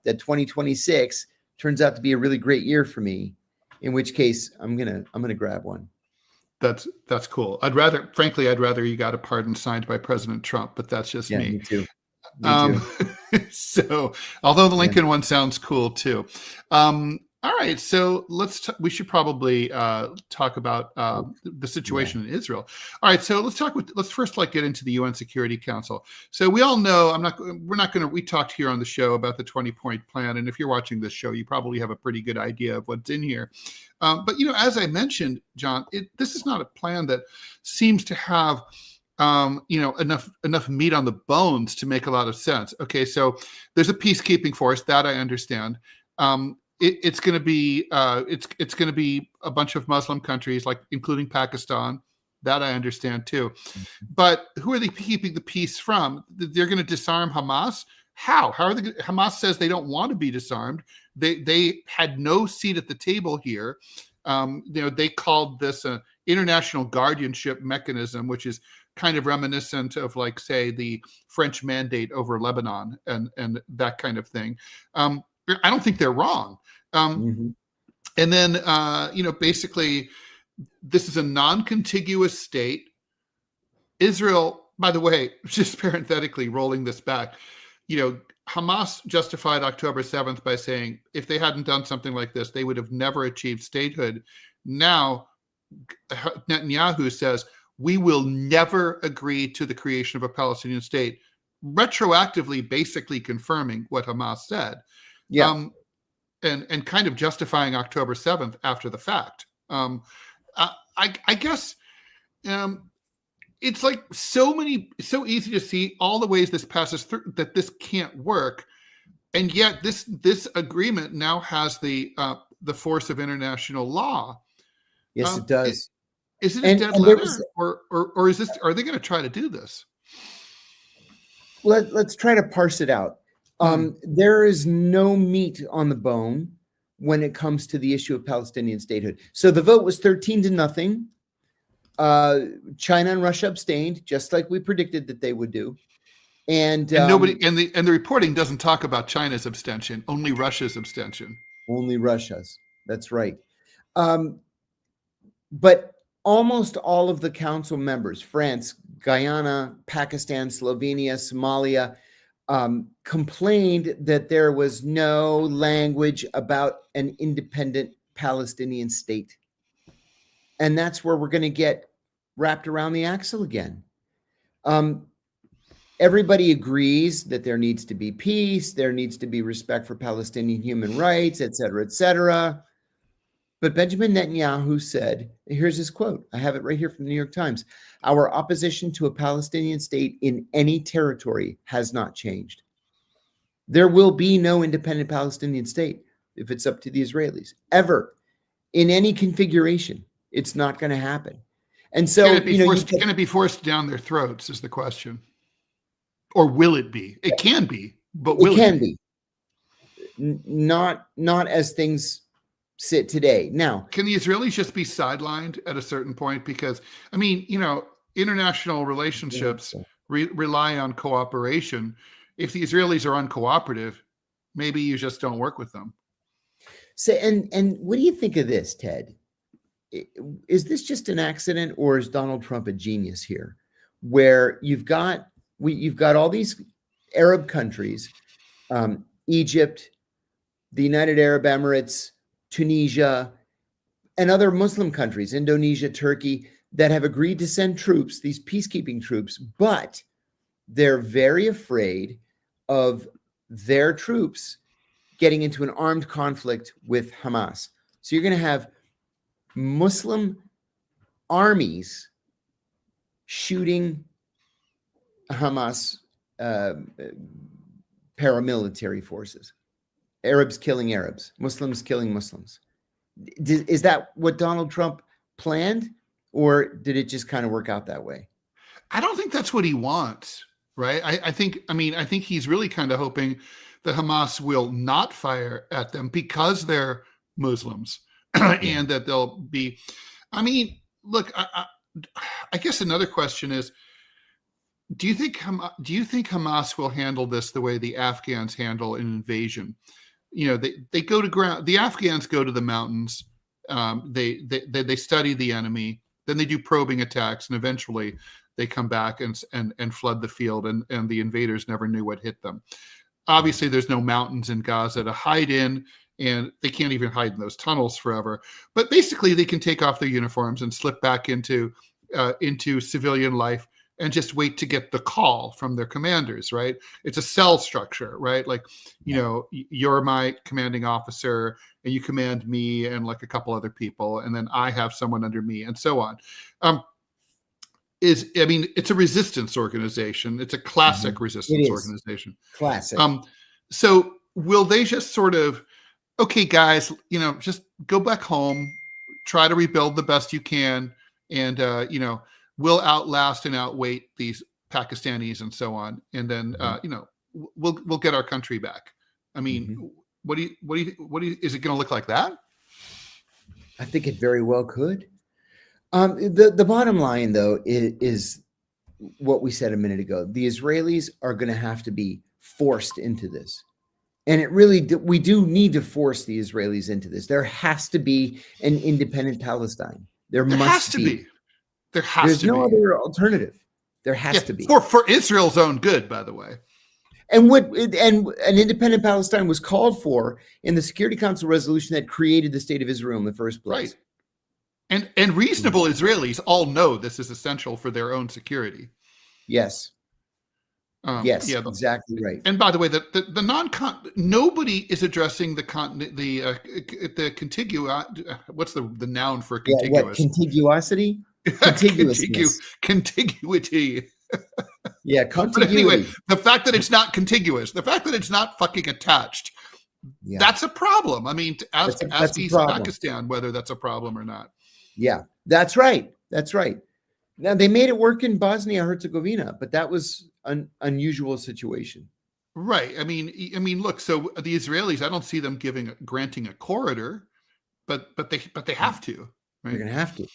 that 2026 turns out to be a really great year for me. In which case, I'm gonna grab one. That's cool. Frankly, I'd rather you got a pardon signed by President Trump, but that's just Yeah, me. me too. Me Um, too. so, although the Yeah. Lincoln one sounds cool too. All right, so we should probably talk about the situation in Israel. All right, so let's first get into the UN Security Council. So we all know we talked here on the show about the 20-point plan, and if you're watching this show, you probably have a pretty good idea of what's in here. But as I mentioned, John, this is not a plan that seems to have enough meat on the bones to make a lot of sense. Okay, so there's a peacekeeping force that I understand. It's going to be it's going to be a bunch of Muslim countries, including Pakistan. That I understand too. But who are they keeping the peace from? They're going to disarm Hamas. How are they? Hamas says they don't want to be disarmed. They had no seat at the table here. They called this an international guardianship mechanism, which is kind of reminiscent of, say, the French mandate over Lebanon and that kind of thing. I don't think they're wrong. And then, basically, this is a non-contiguous state. Israel, by the way, just parenthetically rolling this back, Hamas justified October 7th by saying if they hadn't done something like this, they would have never achieved statehood. Now, Netanyahu says, we will never agree to the creation of a Palestinian state, retroactively basically confirming what Hamas said. Yeah. And kind of justifying October 7th after the fact. I guess it's so easy to see all the ways this passes through that this can't work. And yet this agreement now has the force of international law. Yes, it does. Is it a dead letter, or is this? Are they going to try to do this? Let's try to parse it out. There is no meat on the bone when it comes to the issue of Palestinian statehood. So the vote was 13-0. China and Russia abstained, just like we predicted that they would do. And nobody and the reporting doesn't talk about China's abstention, only Russia's abstention. Only Russia's. That's right. But almost all of the council members, France, Guyana, Pakistan, Slovenia, Somalia, complained that there was no language about an independent Palestinian state. And that's where we're going to get wrapped around the axle again. Everybody agrees that there needs to be peace, there needs to be respect for Palestinian human rights, et cetera, et cetera. But Benjamin Netanyahu said, here's his quote. I have it right here from the New York Times. Our opposition to a Palestinian state in any territory has not changed. There will be no independent Palestinian state if it's up to the Israelis, ever, in any configuration. It's not going to happen. And so, can it be forced down their throats is the question. Or will it be? It can be, but will it can be. Not as things sit today. Now, can the Israelis just be sidelined at a certain point? Because, I mean, international relationships rely on cooperation. If the Israelis are uncooperative, maybe you just don't work with them. So, and what do you think of this, Ted? Is this just an accident, or is Donald Trump a genius here? Where you've got all these Arab countries, Egypt, the United Arab Emirates, Tunisia, and other Muslim countries, Indonesia, Turkey, that have agreed to send troops, these peacekeeping troops, but they're very afraid of their troops getting into an armed conflict with Hamas. So you're going to have Muslim armies shooting Hamas paramilitary forces, Arabs killing Arabs, Muslims killing Muslims. Is that what Donald Trump planned? Or did it just kind of work out that way? I don't think that's what he wants, right? I think he's really kind of hoping that Hamas will not fire at them because they're Muslims and that they'll be, I mean, look, I guess another question is, do you think Hamas will handle this the way the Afghans handle an invasion? They go to ground. The Afghans go to the mountains. They study the enemy. Then they do probing attacks, and eventually they come back and flood the field. And the invaders never knew what hit them. Obviously, there's no mountains in Gaza to hide in, and they can't even hide in those tunnels forever. But basically, they can take off their uniforms and slip back into civilian life and just wait to get the call from their commanders, right? It's a cell structure, right? Like, you're my commanding officer and you command me and like a couple other people, and then I have someone under me and so on. It's a resistance organization. It's a classic resistance organization. Classic. So will they just sort of, okay, guys, just go back home, try to rebuild the best you can, and we'll outlast and outweight these Pakistanis and so on, and then we'll get our country back. I mean, what do you is it going to look like that? I think it very well could. The bottom line, though, is what we said a minute ago. The Israelis are going to have to be forced into this. And we do need to force the Israelis into this. There has to be an independent Palestine. There must be. There's no other alternative. There has to be. For Israel's own good, by the way. And an independent Palestine was called for in the Security Council resolution that created the State of Israel in the first place. Right. And reasonable Israelis all know this is essential for their own security. Yes. Exactly right. And by the way, nobody is addressing the contiguous. What's the noun for contiguous? Contiguosity. Contiguity. Yeah, contiguity. But anyway, the fact that it's not contiguous, the fact that it's not fucking attached, that's a problem. I mean, ask East Pakistan whether that's a problem or not. Yeah, that's right. That's right. Now, they made it work in Bosnia-Herzegovina, but that was an unusual situation. Right. I mean, look, so the Israelis, I don't see them granting a corridor, but they have to. Right? They're going to have to.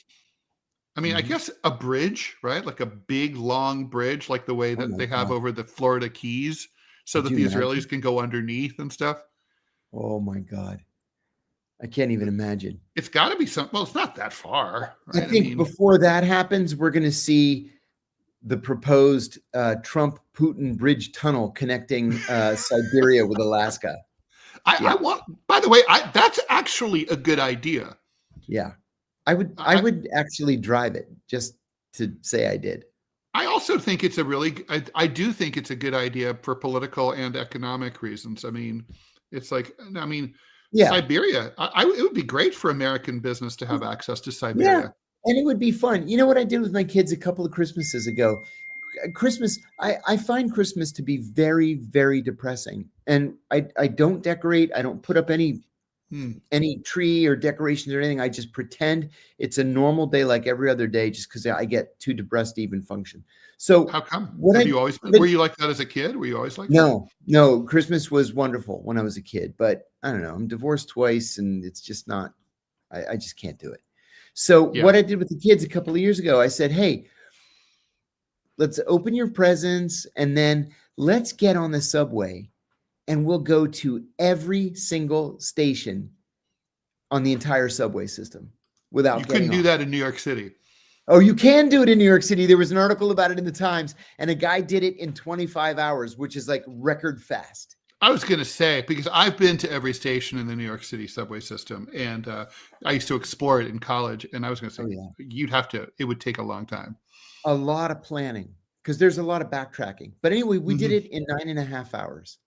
I mean, I guess a bridge, right? Like a big, long bridge, like the way that they have over the Florida Keys, so that the Israelis can go underneath and stuff. Oh, my God. I can't even imagine. It's got to be well, it's not that far. Right? I think before that happens, we're going to see the proposed Trump-Putin bridge tunnel connecting Siberia with Alaska. I want, by the way, that's actually a good idea. Yeah. I would actually drive it just to say I did. I also think it's I do think it's a good idea for political and economic reasons. I mean, it's like, Siberia, it would be great for American business to have access to Siberia. Yeah, and it would be fun. You know what I did with my kids a couple of Christmases ago? Christmas, I find Christmas to be very, very depressing. And I don't decorate. I don't put up any tree or decorations or anything. I just pretend it's a normal day like every other day just because I get too depressed to even function. So how come? Were you like that as a kid? Were you always like that? No. Christmas was wonderful when I was a kid, but I don't know. I'm divorced twice and it's just not, I just can't do it. So what I did with the kids a couple of years ago, I said, hey, let's open your presents and then let's get on the subway and we'll go to every single station on the entire subway system without You couldn't do that in New York City. Oh, you can do it in New York City. There was an article about it in the Times, and a guy did it in 25 hours, which is like record fast. I was going to say, because I've been to every station in the New York City subway system, and I used to explore it in college, and I was going to say, it would take a long time. A lot of planning, because there's a lot of backtracking. But anyway, we did it in 9.5 hours.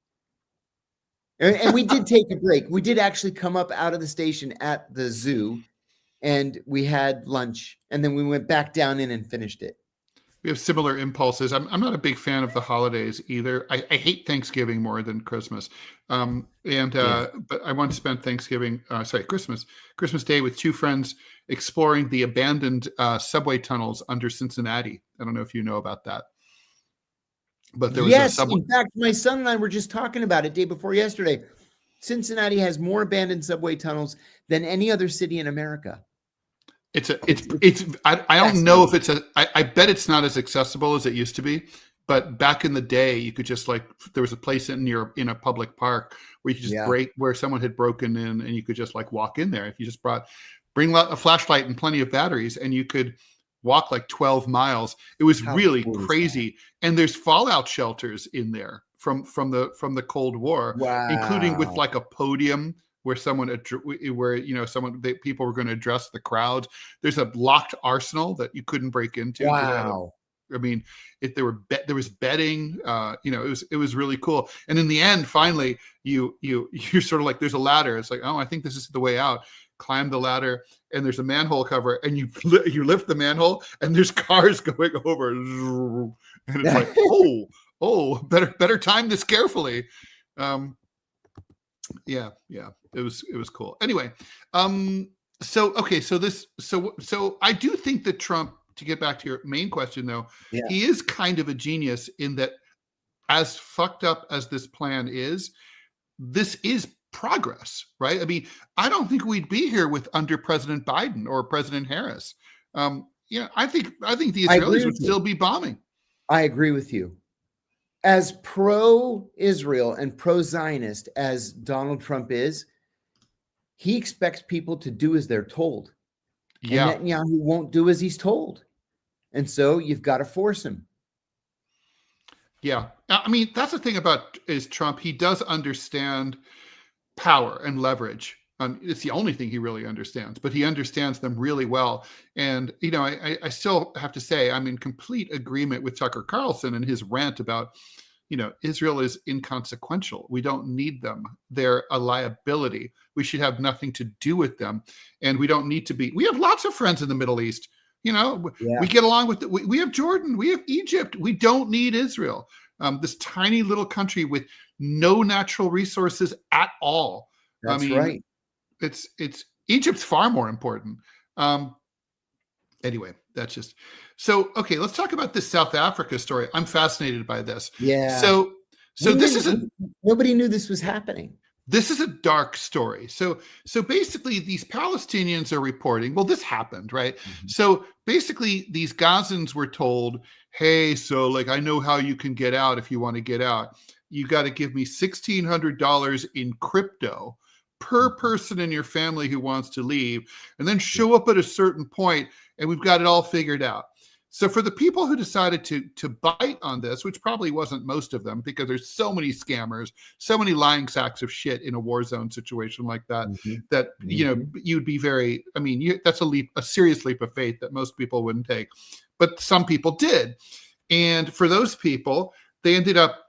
And we did take a break. We did actually come up out of the station at the zoo, and we had lunch, and then we went back down in and finished it. We have similar impulses. I'm not a big fan of the holidays either. I hate Thanksgiving more than Christmas. But I once spent Christmas Day with two friends exploring the abandoned subway tunnels under Cincinnati. I don't know if you know about that. But there was a subway. In fact, my son and I were just talking about it day before yesterday. Cincinnati has more abandoned subway tunnels than any other city in America. I don't know if I bet it's not as accessible as it used to be, but back in the day you could just there was a place in a public park where you could just where someone had broken in, and you could just walk in there. If you just bring a flashlight and plenty of batteries, and you could walk 12 miles. It was really crazy. And there's fallout shelters in there from the Cold War, including with a podium where people were going to address the crowd. There's a locked arsenal that you couldn't break into. Wow. I mean, there was bedding. It was really cool. And in the end, finally, you're sort of there's a ladder. It's I think this is the way out. Climb the ladder, and there's a manhole cover, and you lift the manhole, and there's cars going over, and it's better time this carefully. Yeah, it was cool. Anyway, so I do think that Trump, to get back to your main question though, he is kind of a genius in that, as fucked up as this plan is, this is progress, right? I mean, I don't think we'd be here under President Biden or President Harris. I think the Israelis would still be bombing. I agree with you. As pro-Israel and pro-Zionist as Donald Trump is, he expects people to do as they're told. Yeah. And Netanyahu won't do as he's told. And so you've got to force him. Yeah. I mean, that's the thing about Trump. He does understand power and leverage. It's the only thing he really understands, but he understands them really well. And, I still have to say, I'm in complete agreement with Tucker Carlson and his rant about, Israel is inconsequential. We don't need them. They're a liability. We should have nothing to do with them. And we don't need to be. We have lots of friends in the Middle East. We get along with we have Jordan. We have Egypt. We don't need Israel. This tiny little country with no natural resources at all. That's right. It's Egypt's far more important. Anyway, that's just so. Okay, let's talk about this South Africa story. I'm fascinated by this. Yeah. So nobody knew this was happening. This is a dark story. So basically, these Palestinians are reporting. Well, this happened, right? Mm-hmm. So basically, these Gazans were told, "Hey, so I know how you can get out if you want to get out. You got to give me $1,600 in crypto per person in your family who wants to leave, and then show up at a certain point, and we've got it all figured out." So for the people who decided to bite on this, which probably wasn't most of them, because there's so many scammers, so many lying sacks of shit in a war zone situation like that, that you'd be very. I mean, that's a serious leap of faith that most people wouldn't take, but some people did, and for those people, they ended up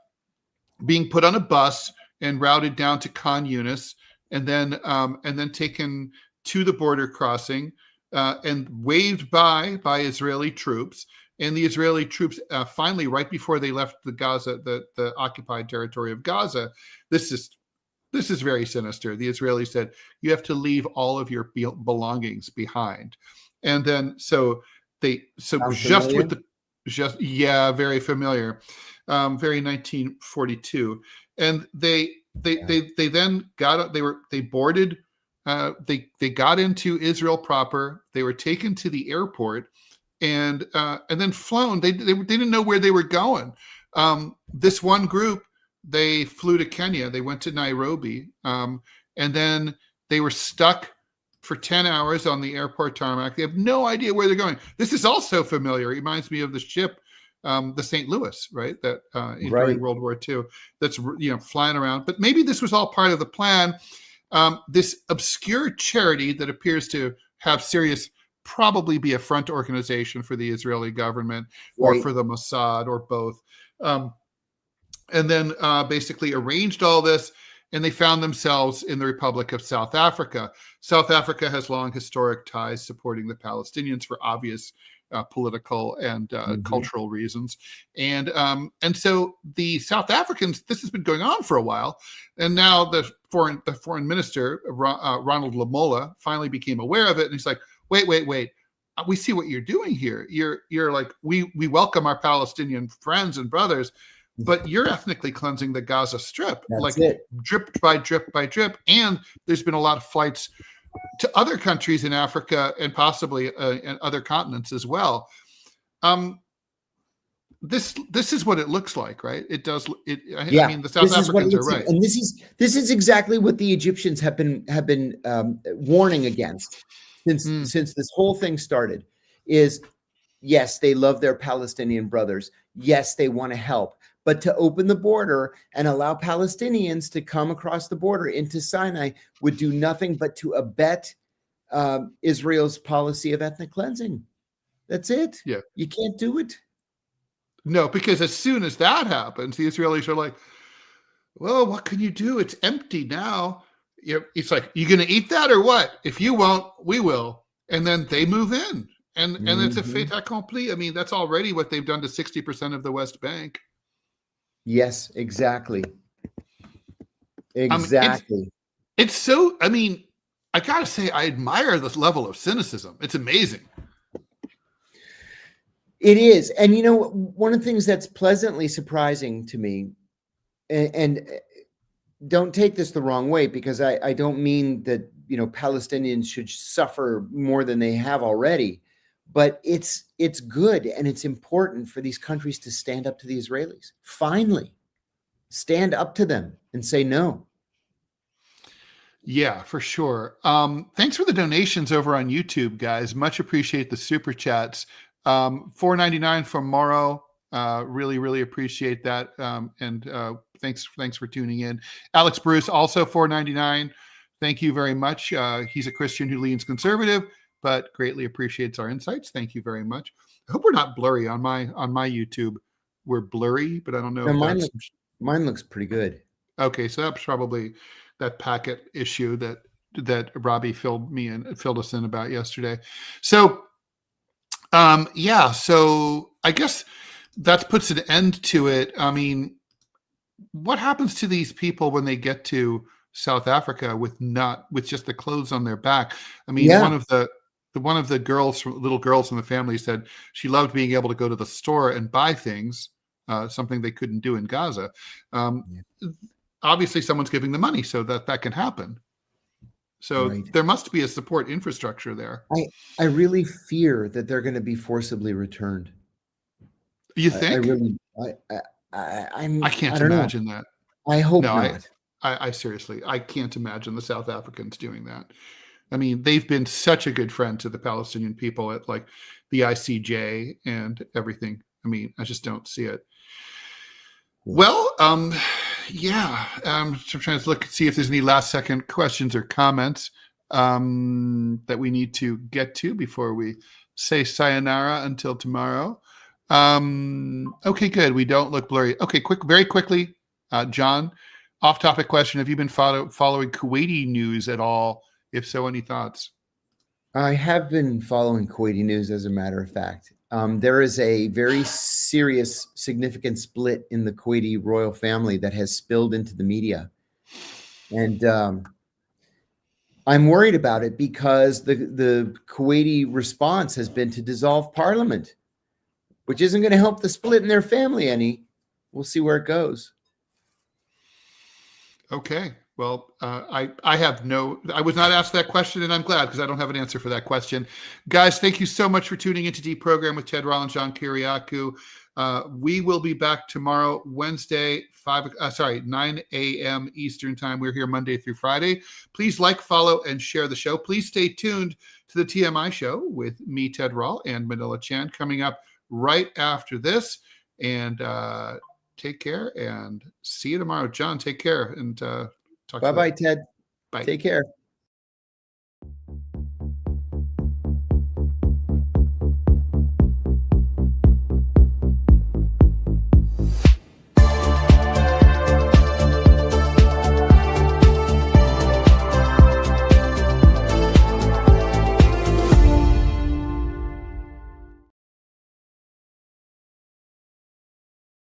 being put on a bus and routed down to Khan Yunis, and then taken to the border crossing and waved by Israeli troops. And the Israeli troops finally, right before they left the occupied territory of Gaza, this is very sinister. The Israelis said, "You have to leave all of your belongings behind." And then very familiar, very 1942, and they then boarded. They got into Israel proper. They were taken to the airport, and then flown. They didn't know where they were going. This one group, they flew to Kenya. They went to Nairobi, and then they were stuck for 10 hours on the airport tarmac. They have no idea where they're going. This is also familiar. It reminds me of the ship, the St. Louis, right? That during World War II, that's flying around. But maybe this was all part of the plan. This obscure charity that appears to have probably be a front organization for the Israeli government or for the Mossad or both. And then basically arranged all this, and they found themselves in the Republic of South Africa. South Africa has long historic ties supporting the Palestinians for obvious political and cultural reasons. And so the South Africans, this has been going on for a while, and now the foreign minister Ronald Lamola finally became aware of it, and he's like, wait, we see what you're doing here. You're like, we welcome our Palestinian friends and brothers, but you're ethnically cleansing the Gaza Strip, drip by drip by drip. And there's been a lot of flights to other countries in Africa and possibly in other continents as well. This is what it looks like, right? It does. I mean, the South Africans are right, and this is exactly what the Egyptians have been warning against since this whole thing started. Is yes, they love their Palestinian brothers. Yes, they want to help. But to open the border and allow Palestinians to come across the border into Sinai would do nothing but to abet Israel's policy of ethnic cleansing. That's it. Yeah. You can't do it. No, because as soon as that happens, the Israelis are like, well, what can you do? It's empty now. It's like, you going to eat that or what? If you won't, we will. And then they move in. And it's a fait accompli. I mean, that's already what they've done to 60% of the West Bank. Yes, exactly. Exactly. It's so, I mean, I got to say, I admire this level of cynicism. It's amazing. It is. And, you know, one of the things that's pleasantly surprising to me, and don't take this the wrong way, because I don't mean that, you know, Palestinians should suffer more than they have already, but it's good and it's important for these countries to stand up to the Israelis. Finally, stand up to them and say no. Yeah, for sure. Thanks for the donations over on YouTube, guys. Much appreciate the super chats. $4.99 from Morrow. Really appreciate that. And thanks for tuning in. Alex Bruce, also $4.99. Thank you very much. He's a Christian who leans conservative, but greatly appreciates our insights. Thank you very much. I hope we're not blurry on my YouTube. We're blurry, but I don't know. No, mine looks pretty good. Okay, so that's probably that packet issue that Robbie filled us in about yesterday. So so I guess that puts an end to it. I mean, what happens to these people when they get to South Africa with just the clothes on their back? I mean, one of the little girls from the family said she loved being able to go to the store and buy things, something they couldn't do in Gaza. Obviously, someone's giving the money so that can happen. So there must be a support infrastructure there. I really fear that they're going to be forcibly returned. You think? I can't imagine that. I hope not. I seriously, I can't imagine the South Africans doing that. I mean, they've been such a good friend to the Palestinian people at like the ICJ and everything. I mean, I just don't see it. Well, I'm trying to see if there's any last second questions or comments that we need to get to before we say sayonara until tomorrow. Okay, good. We don't look blurry. Okay, very quickly, John, off-topic question. Have you been following Kuwaiti news at all? If so, any thoughts? I have been following Kuwaiti news, as a matter of fact. There is a very serious, significant split in the Kuwaiti royal family that has spilled into the media. And I'm worried about it because the Kuwaiti response has been to dissolve parliament, which isn't going to help the split in their family any. We'll see where it goes. Okay. Well, I was not asked that question, and I'm glad because I don't have an answer for that question. Guys, thank you so much for tuning into DeProgram with Ted Rall and John Kiriakou. We will be back tomorrow, Wednesday, 9 a.m. Eastern time. We're here Monday through Friday. Please like, follow, and share the show. Please stay tuned to the TMI show with me, Ted Rall, and Manila Chan coming up right after this. And take care and see you tomorrow. John, take care and talk. Bye-bye, Ted. Bye. Take care.